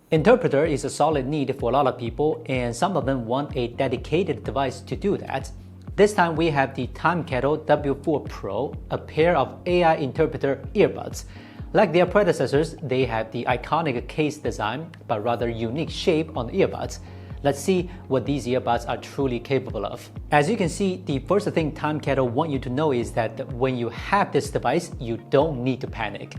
Interpreter is a solid need for a lot of people, and some of them want a dedicated device to do that. This time we have the Timekettle W4 Pro, a pair of AI interpreter earbuds. Like their predecessors, they have the iconic case design, but rather unique shape on the earbuds. Let's see what these earbuds are truly capable of. As you can see, the first thing Timekettle want you to know is that when you have this device, you don't need to panic.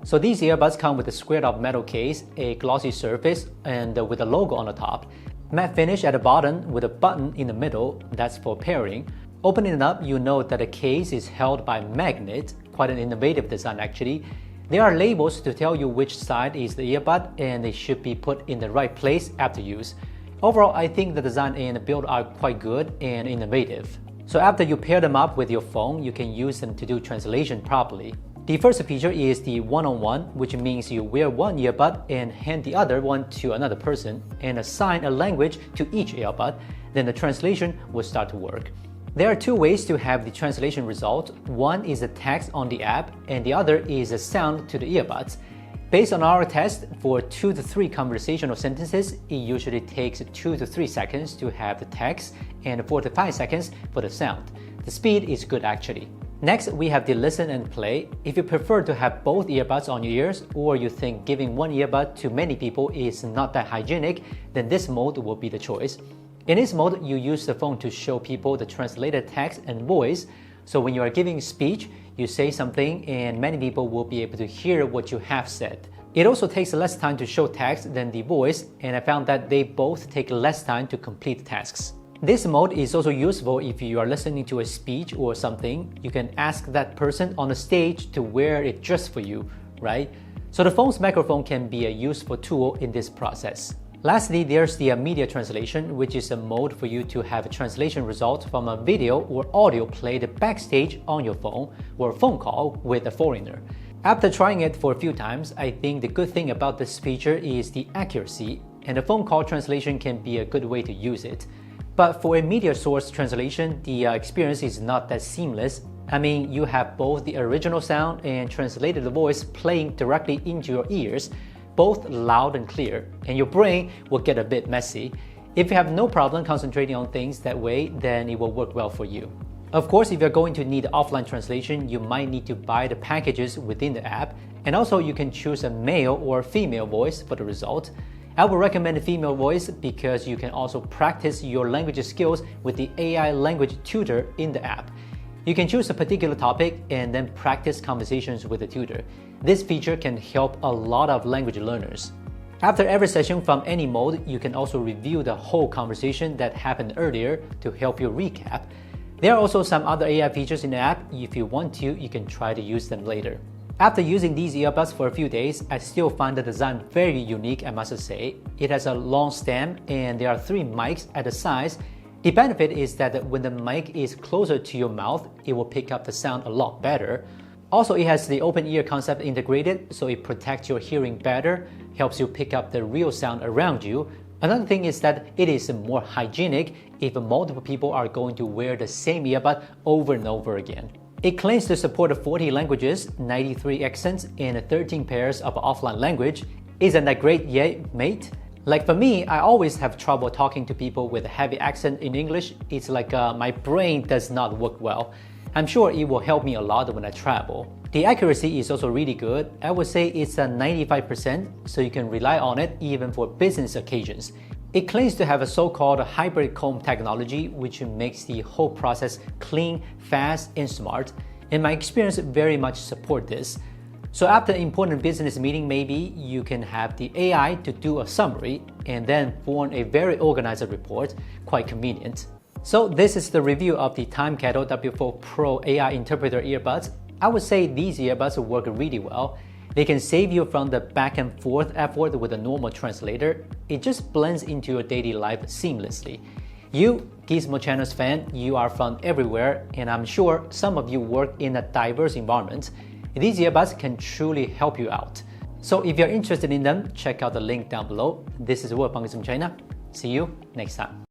So these earbuds come with a squared-off metal case, a glossy surface, and with a logo on the top. Matte finish at the bottom with a button in the middle, that's for pairing. Opening it up, you know that the case is held by magnet, quite an innovative design actually. There are labels to tell you which side is the earbud, and they should be put in the right place after use. Overall, I think the design and build are quite good and innovative. So after you pair them up with your phone, you can use them to do translation properly. The first feature is the one-on-one, which means you wear one earbud and hand the other one to another person and assign a language to each earbud, then the translation will start to work. There are two ways to have the translation result. One is a text on the app and the other is a sound to the earbuds. Based on our test, for 2 to 3 conversational sentences, it usually takes 2 to 3 seconds to have the text and 4 to 5 seconds for the sound. The speed is good actually. Next, we have the listen and play. If you prefer to have both earbuds on your ears, or you think giving one earbud to many people is not that hygienic, then this mode will be the choice. In this mode, you use the phone to show people the translated text and voice. So when you are giving speech, you say something and many people will be able to hear what you have said. It also takes less time to show text than the voice, and I found that they both take less time to complete tasks. This mode is also useful if you are listening to a speech or something. You can ask that person on the stage to wear it just for you, right? So the phone's microphone can be a useful tool in this process. Lastly, there's the media translation, which is a mode for you to have a translation result from a video or audio played backstage on your phone or a phone call with a foreigner. After trying it for a few times, I think the good thing about this feature is the accuracy, and the phone call translation can be a good way to use it. But for a media source translation, the experience is not that seamless. I mean, you have both the original sound and translated voice playing directly into your ears, both loud and clear, and your brain will get a bit messy. If you have no problem concentrating on things that way, then it will work well for you. Of course, if you're going to need offline translation, you might need to buy the packages within the app, and also you can choose a male or female voice for the result. I would recommend a female voice because you can also practice your language skills with the AI language tutor in the app. You can choose a particular topic and then practice conversations with the tutor. This feature can help a lot of language learners. After every session from any mode, you can also review the whole conversation that happened earlier to help you recap. There are also some other AI features in the app. If you want to, you can try to use them later. After using these earbuds for a few days, I still find the design very unique, I must say. It has a long stem and there are 3 mics at the sides. The benefit is that when the mic is closer to your mouth, it will pick up the sound a lot better. Also, it has the open ear concept integrated, so it protects your hearing better, helps you pick up the real sound around you. Another thing is that it is more hygienic if multiple people are going to wear the same earbud over and over again. It claims to support 40 languages, 93 accents, and 13 pairs of offline language. Isn't that great, yay, mate? Like for me, I always have trouble talking to people with a heavy accent in English. It's like my brain does not work well. I'm sure it will help me a lot when I travel. The accuracy is also really good. I would say it's a 95%, so you can rely on it even for business occasions. It claims to have a so-called hybrid comb technology, which makes the whole process clean, fast, and smart. In my experience, very much support this. So after an important business meeting, maybe you can have the AI to do a summary and then form a very organized report, quite convenient. So this is the review of the Timekettle W4 Pro AI Interpreter earbuds. I would say these earbuds work really well. They can save you from the back and forth effort with a normal translator. It just blends into your daily life seamlessly. You, Gizmochina's fan, you are from everywhere, and I'm sure some of you work in a diverse environment. These earbuds can truly help you out. So if you're interested in them, check out the link down below. This is Will from Gizmochina. See you next time.